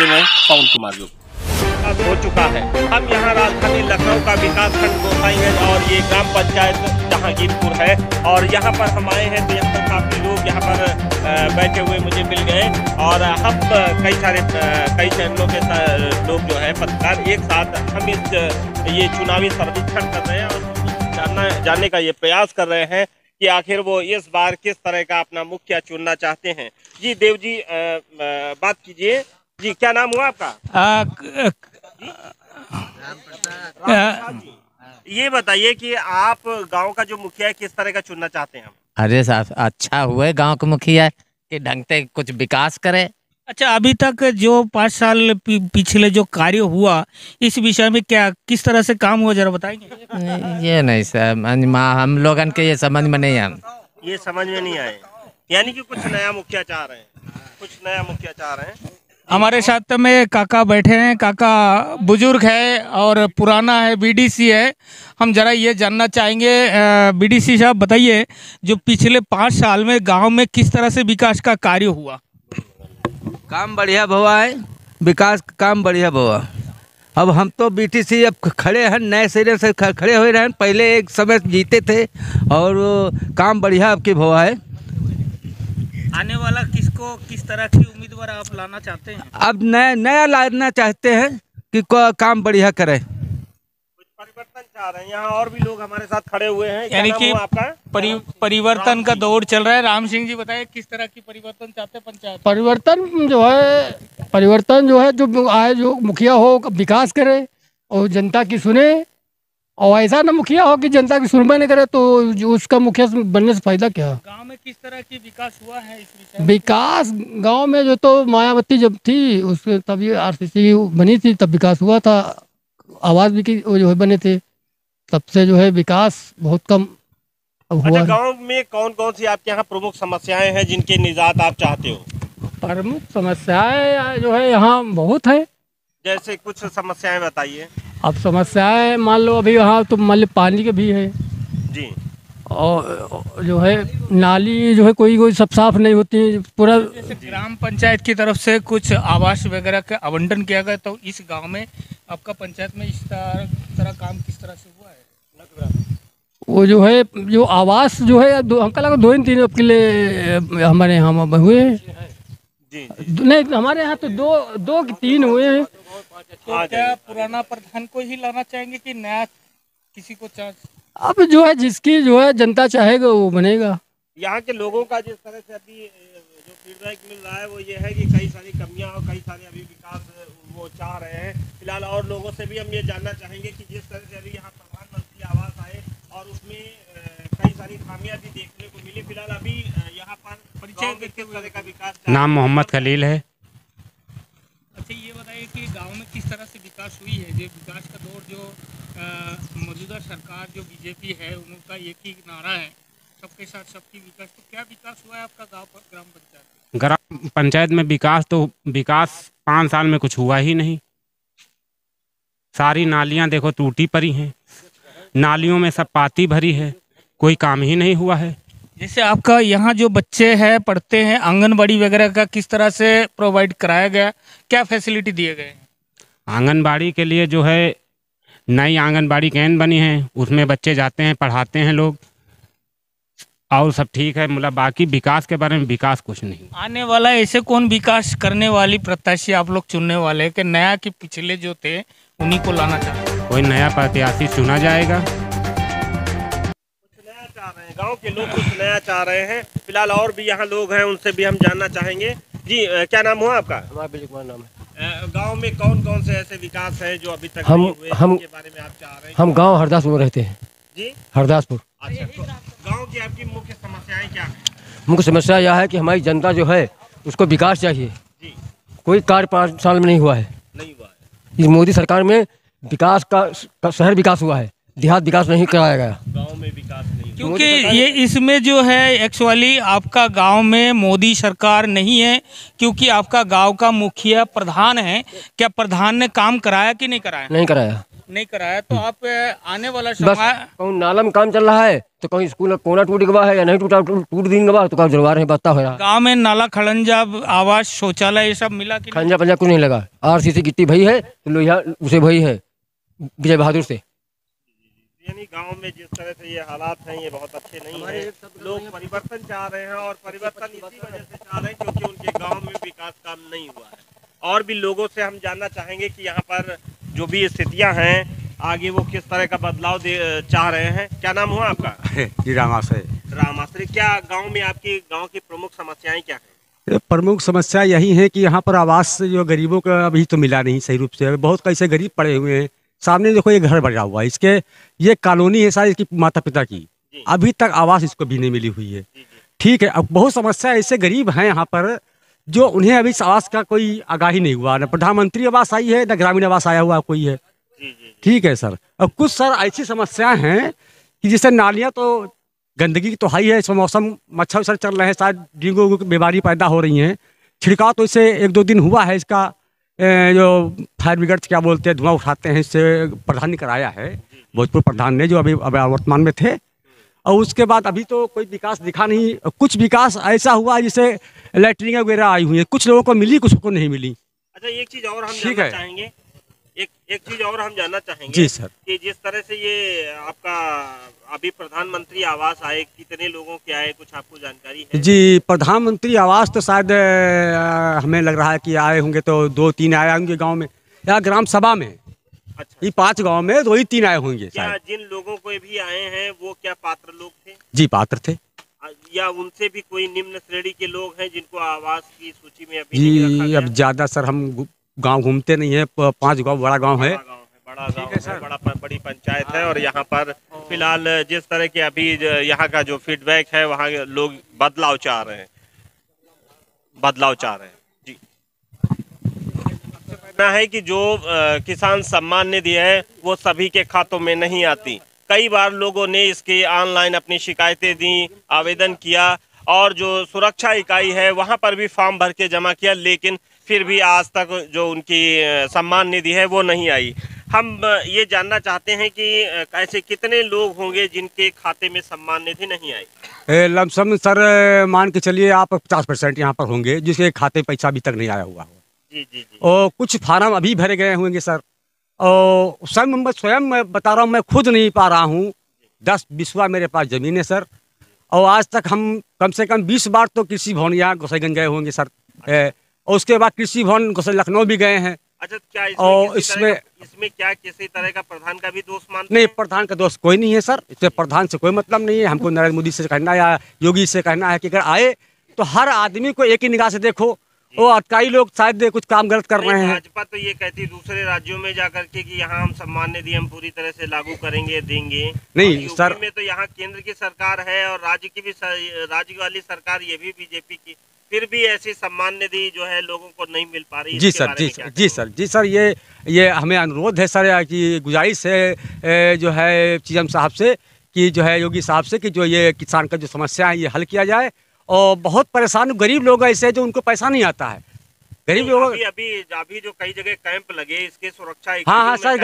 देखते रहे पवन कुमार जो हो चुका है। हम यहाँ राजधानी लखनऊ का विकास खंड गोसाईगंज और ये ग्राम पंचायत जहांगीरपुर है और यहाँ पर हम आए हैं तो यहाँ पर काफ़ी लोग यहाँ पर बैठे हुए मुझे मिल गए और हम कई चैनलों के लोग जो है पत्रकार एक साथ हम ये चुनावी सर्वेक्षण कर रहे हैं और जानने का ये प्रयास कर रहे हैं कि आखिर वो इस बार किस तरह का अपना मुखिया चुनना चाहते हैं। जी देव जी बात कीजिए जी, क्या नाम हुआ आपका? ये बताइए कि आप गांव का जो मुखिया है किस तरह का चुनना चाहते हैं? अरे साहब अच्छा हुए गांव का मुखिया कि ढंग से कुछ विकास करे। अच्छा, अभी तक जो 5 साल पिछले जो कार्य हुआ इस विषय में क्या किस तरह से काम हुआ जरा बताएंगे? ये नहीं सर, हम लोगन के ये समझ में नहीं आए। ये समझ में नहीं आए यानी कि कुछ नया मुखिया चाह रहे हैं, कुछ नया मुखिया चाह रहे हैं। हमारे साथ में काका बैठे हैं। काका बुजुर्ग है और पुराना है, बीडीसी है। हम जरा ये जानना चाहेंगे बीडीसी साहब बताइए जो पिछले 5 साल में गांव में किस तरह से विकास का कार्य हुआ? काम बढ़िया हुआ है, विकास काम बढ़िया हुआ। अब हम तो बीटीसी अब खड़े हैं, नए सिरे से खड़े हुए रहे। पहले एक समय जीते थे और काम बढ़िया अब की हुआ है। आने वाला किसको किस तरह की उम्मीदवार आप लाना चाहते हैं? अब नया लाना चाहते हैं कि काम बढ़िया करे, कुछ परिवर्तन चाह रहे हैं। यहाँ और भी लोग हमारे साथ खड़े हुए हैं। यानी कि आपका परिवर्तन का दौर चल रहा है। राम सिंह जी बताइए किस तरह की परिवर्तन चाहते हैं पंचायत? परिवर्तन जो है जो आए जो मुखिया हो विकास करे और जनता की सुने, और ऐसा ना मुखिया हो कि जनता की सुनवाई नहीं करे तो उसका मुखिया बनने से फायदा क्या? गांव में किस तरह की विकास हुआ है इस विषय? विकास गांव में जो तो मायावती जब थी उसके तब ये आरसीसी बनी थी, तब विकास हुआ था। आवास भी वो जो है बने थे, तब से जो है विकास बहुत कम अब हुआ। गांव में कौन कौन सी आपके यहाँ प्रमुख समस्याएं हैं जिनके निजात आप चाहते हो? प्रमुख समस्याएं जो है यहाँ बहुत है। जैसे कुछ समस्याएं बताइए। अब समस्याएं मान लो अभी यहाँ तो मान लो पानी के भी है जी, और जो है नाली जो है कोई सब साफ नहीं होती पूरा। जैसे ग्राम पंचायत की तरफ से कुछ आवास वगैरह का आवंटन किया गया, तो इस गांव में आपका पंचायत में इस तरह काम किस तरह से हुआ है? वो जो है जो आवास जो है हमको लगा 2-3 किले हमारे यहाँ हुए हैं। जी, नहीं हमारे यहाँ तो 2-3 हुए हैं। तो क्या पुराना प्रधान को ही लाना चाहेंगे कि नया किसी को अब जो है जिसकी जो है जनता चाहेगा वो बनेगा। यहाँ के लोगों का जिस तरह से अभी जो फीडबैक मिल रहा है वो ये है कि कई सारी कमियां और कई सारे अभी विकास वो चाह रहे हैं। फिलहाल और लोगों से भी हम ये जानना चाहेंगे कि जिस तरह से अभी यहाँ प्रधानमंत्री आवास आए और उसमें कई सारी खामियां भी देखने को मिली। फिलहाल अभी यहाँ पर परिचय किस तरह का विकास? नाम मोहम्मद खलील है। अच्छा, ये बताइए कि गांव में किस तरह से विकास हुई है? जो विकास का दौर जो मौजूदा सरकार जो बीजेपी है उनका एक ही नारा है सबके साथ सबकी विकास, तो क्या विकास हुआ है आपका गांव पर ग्राम पंचायत? ग्राम पंचायत में विकास 5 साल में कुछ हुआ ही नहीं। सारी नालियां देखो टूटी पड़ी हैं, नालियों में सब पाती भरी है, कोई काम ही नहीं हुआ है। जैसे आपका यहाँ जो बच्चे हैं पढ़ते हैं, आंगनबाड़ी वगैरह का किस तरह से प्रोवाइड कराया गया, क्या फैसिलिटी दिए गए? आंगनबाड़ी के लिए जो है नई आंगनबाड़ी कैंप बनी है, उसमें बच्चे जाते हैं, पढ़ाते हैं लोग, और सब ठीक है। मतलब बाकी विकास के बारे में विकास कुछ नहीं। आने वाला ऐसे कौन विकास करने वाली प्रत्याशी आप लोग चुनने वाले हैं कि नया कि पिछले जो थे उन्हीं को लाना चाहते हैं? कोई नया प्रत्याशी चुना जाएगा। गांव के लोग कुछ नया चाह रहे हैं। फिलहाल और भी यहाँ लोग हैं, उनसे भी हम जानना चाहेंगे। जी क्या नाम हुआ आपका? हमारा नाम है। गांव में कौन कौन से ऐसे विकास है जो अभी तक हम नहीं हुए, के बारे में आप चाह रहे हैं? हम गांव हरदासपुर में रहते हैं। जी, हरदासपुर। अच्छा, तो गांव की आपकी मुख्य समस्याएं क्या है? मुख्य समस्या यह है कि हमारी जनता जो है उसको विकास चाहिए। जी, कोई कार्य 5 साल में नहीं हुआ है। नहीं हुआ है। इस मोदी सरकार में विकास का शहर विकास हुआ है, देहात विकास नहीं कराया गया। गांव में विकास नहीं, क्योंकि ये इसमें जो है एक्चुअली आपका गांव में मोदी सरकार नहीं है, क्योंकि आपका गांव का मुखिया प्रधान है। क्या प्रधान ने काम कराया कि नहीं कराया? नहीं कराया। नहीं कराया, तो आप आने वाला बस समय कहूँ नाला में काम चल रहा है तो कहीं स्कूल कोना टूट गवा है या नहीं टूटा, टूट दिन गवा तो कहीं जलवा रहे बत्ता हो रहा। गांव में नाला, खड़ंजा, आवास, शौचालय ये सब मिला कि नहीं? खंजा पंजा कुछ नहीं लगा। RCC गिट्टी भई है तो लोहिया उसे भई है विजय बहादुर से। यानी गांव में जिस तरह से ये हालात हैं ये बहुत अच्छे नहीं है। लोग परिवर्तन चाह रहे हैं और परिवर्तन इसी वजह से चाह रहे हैं क्योंकि उनके गांव में विकास काम नहीं हुआ है। और भी लोगों से हम जानना चाहेंगे कि यहाँ पर जो भी स्थितियाँ हैं आगे वो किस तरह का बदलाव चाह रहे हैं। क्या नाम हुआ आपका? जी रामाश्रय। रामाश्रय, क्या गांव में आपकी गांव की प्रमुख समस्याएं क्या हैं? प्रमुख समस्या यही है कि यहाँ पर आवास जो गरीबों का अभी तो मिला नहीं सही रूप से। बहुत कैसे गरीब पड़े हुए हैं। सामने देखो ये घर बना हुआ है, इसके ये कॉलोनी है सारी इसकी माता पिता की, अभी तक आवास इसको भी नहीं मिली हुई है। ठीक है, अब बहुत समस्या ऐसे गरीब हैं यहाँ पर जो उन्हें अभी आवास का कोई आगाही नहीं हुआ। न प्रधानमंत्री आवास आई है न ग्रामीण आवास आया हुआ कोई है। ठीक है सर। अब कुछ सर ऐसी समस्याएं हैं कि जैसे नालियाँ तो गंदगी तो हाई है, इस मौसम मच्छर वच्छर चल रहे हैं, शायद डेंगू की बीमारी पैदा हो रही हैं। छिड़काव तो इसे 1-2 दिन हुआ है, इसका जो फायर ब्रिगेड क्या बोलते हैं धुआं उठाते हैं, इससे प्रधान ने कराया है, भोजपुर प्रधान ने जो अभी वर्तमान में थे। और उसके बाद अभी तो कोई विकास दिखा नहीं। कुछ विकास ऐसा हुआ जैसे लैट्रिन वगैरह आई हुई है, कुछ लोगों को मिली कुछ को नहीं मिली। अच्छा, एक चीज और हम ठीक जानना है। चाहेंगे, एक चीज और हम जानना चाहेंगे जी सर। कि जिस तरह से ये आपका अभी प्रधानमंत्री आवास आए, कितने लोगों के आए, कुछ आपको जानकारी है? जी, प्रधानमंत्री आवास तो शायद हमें लग रहा है कि आए होंगे तो 2-3 आए होंगे गांव में या ग्राम सभा में। अच्छा, ये 5 गांव में 2-3 आए होंगे क्या शायद। जिन लोगों को भी आए हैं वो क्या पात्र लोग थे जी पात्र थे या उनसे भी कोई निम्न श्रेणी के लोग हैं जिनको आवास की सूची में अभी नहीं रखा जी। गया? अब ज़्यादा सर हम गांव घूमते नहीं है, 5 गांव बड़ा गांव है। बड़ा गांव है, बड़ी पंचायत है और यहाँ पर फिलहाल जिस तरह के अभी यहाँ का जो फीडबैक है वहाँ लोग बदलाव चाह रहे हैं जी। कहना है कि जो किसान सम्मान निधि है वो सभी के खातों में नहीं आती। कई बार लोगों ने इसके ऑनलाइन अपनी शिकायतें दी, आवेदन किया और जो सुरक्षा इकाई है वहाँ पर भी फॉर्म भर के जमा किया, लेकिन फिर भी आज तक जो उनकी सम्मान निधि है वो नहीं आई। हम ये जानना चाहते हैं कि ऐसे कितने लोग होंगे जिनके खाते में सम्मान निधि नहीं आई? लमसम सर मान के चलिए आप 50% यहाँ पर होंगे जिसके खाते पैसा अभी तक नहीं आया हुआ हो। जी। और कुछ फार्म अभी भरे गए होंगे सर। और स्वयं मैं बता रहा हूँ, मैं खुद नहीं पा रहा हूँ। 10 बिस्वा मेरे पास ज़मीन है सर। और आज तक हम कम से कम 20 बार तो कृषि भवन यहाँ गोसाईगंज गए होंगे सर। और उसके बाद कृषि भवन लखनऊ भी गए हैं। अच्छा, क्या इसमें क्या किसी तरह का प्रधान का भी दोष मानते नहीं, हैं? प्रधान का दोष कोई नहीं है सर। इससे प्रधान से कोई मतलब नहीं है। हमको नरेंद्र मोदी से कहना या योगी से कहना है कि अगर आए तो हर आदमी को एक ही निगाह से देखो। वो अटकाई लोग शायद कुछ काम गलत कर रहे हैं। भाजपा तो ये कहती दूसरे राज्यों में जाकर के कि यहाँ हम सम्मान निधि हम पूरी तरह से लागू करेंगे, देंगे। नहीं और सर, यूपी में तो यहाँ केंद्र की सरकार है और राज्य वाली सरकार ये भी बीजेपी की, फिर भी ऐसी सम्मान निधि जो है लोगों को नहीं मिल पा रही। जी सर, ये हमें अनुरोध है सर कि गुजारिश है जो है सीएम साहब से कि जो है योगी साहब से कि जो ये किसान का जो समस्या है ये हल किया जाए। और बहुत परेशान गरीब लोग ऐसे जो उनको पैसा नहीं आता है। गरीब लोग अभी जो कई जगह कैंप लगे इसके सुरक्षा, हाँ सर,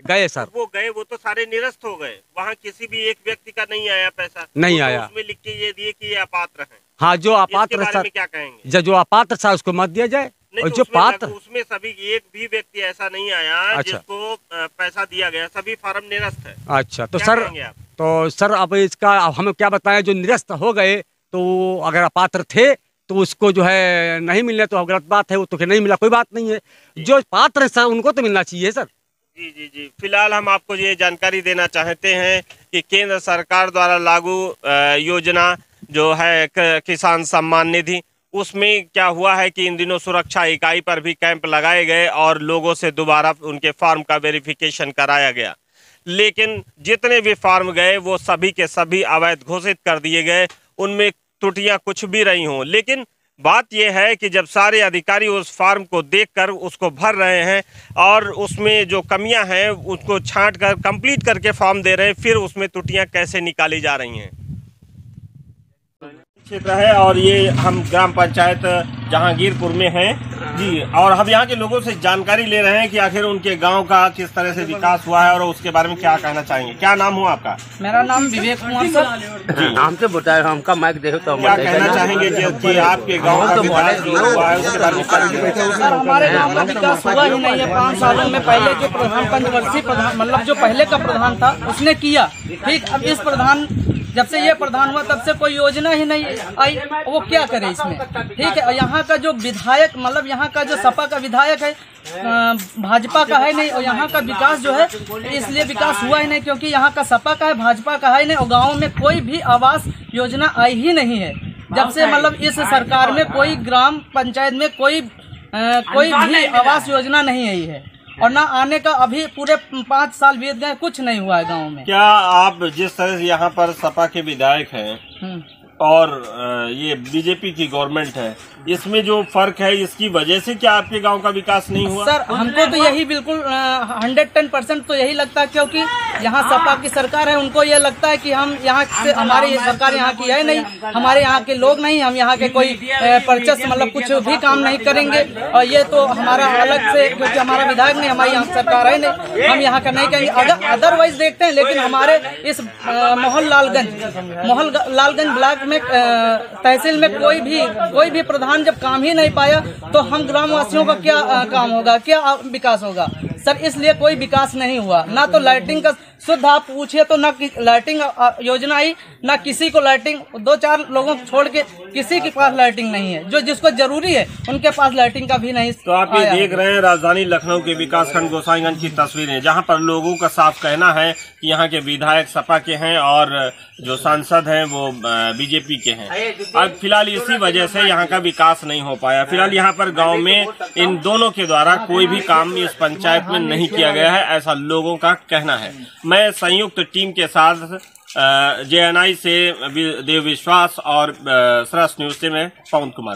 गए सर। वो तो सारे निरस्त हो गए। वहाँ किसी भी एक व्यक्ति का नहीं आया पैसा, नहीं आया। उसमें लिख के ये दिए कि ये अपात्र हैं। हाँ, जो अपात्र सर क्या कहेंगे? जो अपात्र था उसको मत दिया जाए और जो पात्र, उसमें सभी एक भी व्यक्ति ऐसा नहीं आया अच्छा, जिसको पैसा दिया गया, सभी फार्म निरस्त है। अच्छा, तो सर अब इसका हम क्या बताएं, जो निरस्त हो गए तो अगर अपात्र थे तो उसको जो है नहीं मिलने तो गलत बात है, वो तो नहीं मिला कोई बात नहीं है। जो पात्र है सर उनको तो मिलना चाहिए सर। जी। फिलहाल हम आपको ये जानकारी देना चाहते हैं कि केंद्र सरकार द्वारा लागू योजना जो है किसान सम्मान निधि, उसमें क्या हुआ है कि इन दिनों सुरक्षा इकाई पर भी कैंप लगाए गए और लोगों से दोबारा उनके फार्म का वेरिफिकेशन कराया गया। लेकिन जितने भी फार्म गए वो सभी के सभी अवैध घोषित कर दिए गए, उनमें त्रुटियां कुछ भी रही हों। लेकिन बात यह है कि जब सारे अधिकारी उस फार्म को देखकर उसको भर रहे हैं और उसमें जो कमियां हैं उसको छांट कर कंप्लीट करके फॉर्म दे रहे हैं, फिर उसमें त्रुटियां कैसे निकाली जा रही हैं। क्षेत्र है और ये हम ग्राम पंचायत जहांगीरपुर में हैं। जी, और हम यहाँ के लोगों से जानकारी ले रहे हैं कि आखिर उनके गांव का किस तरह से विकास हुआ है और उसके बारे में क्या कहना चाहेंगे। क्या नाम हुआ आपका? मेरा नाम विवेक कुमार सर। नाम से बताए हमका माइक देखो तो क्या कहना चाहेंगे कि आपके गांव का विकास जो हुआ है उसके बारे में क्या कहेंगे? सर हमारे गांव का विकास हुआ ही नहीं है 5 सालों में। पहले जो प्रधान पंचवर्षीय प्रधान मतलब जो पहले का प्रधान था उसने किया ठीक। अब इस प्रधान जब से ये प्रधान हुआ तब से कोई योजना ही नहीं आई, वो क्या करे इसमें ठीक है। यहाँ का जो विधायक मतलब यहाँ का जो सपा का विधायक है भाजपा का है नहीं, और यहाँ का विकास जो है इसलिए विकास हुआ ही नहीं क्योंकि यहाँ का सपा का है भाजपा का है नहीं, और गाँव में कोई भी आवास योजना आई ही नहीं है। जब से मतलब इस सरकार में कोई ग्राम पंचायत में कोई भी आवास योजना नहीं आई है, और ना आने का अभी पूरे 5 साल बीत गए, कुछ नहीं हुआ है गांव में। क्या आप जिस तरह से यहाँ पर सपा के विधायक हैं और ये बीजेपी की गवर्नमेंट है, इसमें जो फर्क है इसकी वजह से क्या आपके गांव का विकास नहीं हुआ? सर हमको तो यही बिल्कुल 110% तो यही लगता है क्योंकि यहाँ सपा की सरकार है, उनको ये लगता है कि हम यहाँ से हमारी सरकार यहाँ की है नहीं, हमारे यहाँ के लोग नहीं, हम यहाँ के कोई परचेस मतलब कुछ भी काम नहीं करेंगे, और ये तो हमारा अलग से क्योंकि हमारा विधायक नहीं, हमारी यहाँ सरकार है नहीं, हम यहाँ का नहीं कहेंगे। अगर अदरवाइज देखते हैं, लेकिन हमारे इस मोहन लालगंज ब्लॉक में तहसील में कोई भी प्रधान जब काम ही नहीं पाया तो हम ग्रामवासियों का क्या काम होगा, क्या विकास होगा सर? इसलिए कोई विकास नहीं हुआ। ना तो लाइटिंग का शुद्ध आप पूछिए तो ना लाइटिंग योजना आई, ना किसी को लाइटिंग, 2-4 लोगों को छोड़ के किसी के पास लाइटिंग नहीं है, जो जिसको जरूरी है उनके पास लाइटिंग का भी नहीं। तो आप ये देख रहे हैं राजधानी लखनऊ के विकासखंड गोसाईगंज की तस्वीरें, जहां पर लोगों का साफ कहना है कि यहाँ के विधायक सपा के हैं और जो सांसद हैं वो बीजेपी के हैं। अब फिलहाल इसी वजह से यहाँ का विकास नहीं हो पाया। फिलहाल यहाँ पर गांव में इन दोनों के द्वारा कोई भी काम इस पंचायत में नहीं किया गया है, ऐसा लोगों का कहना है। मैं संयुक्त टीम के साथ JNI से देव विश्वास और सरस न्यूज से मैं पवन कुमार।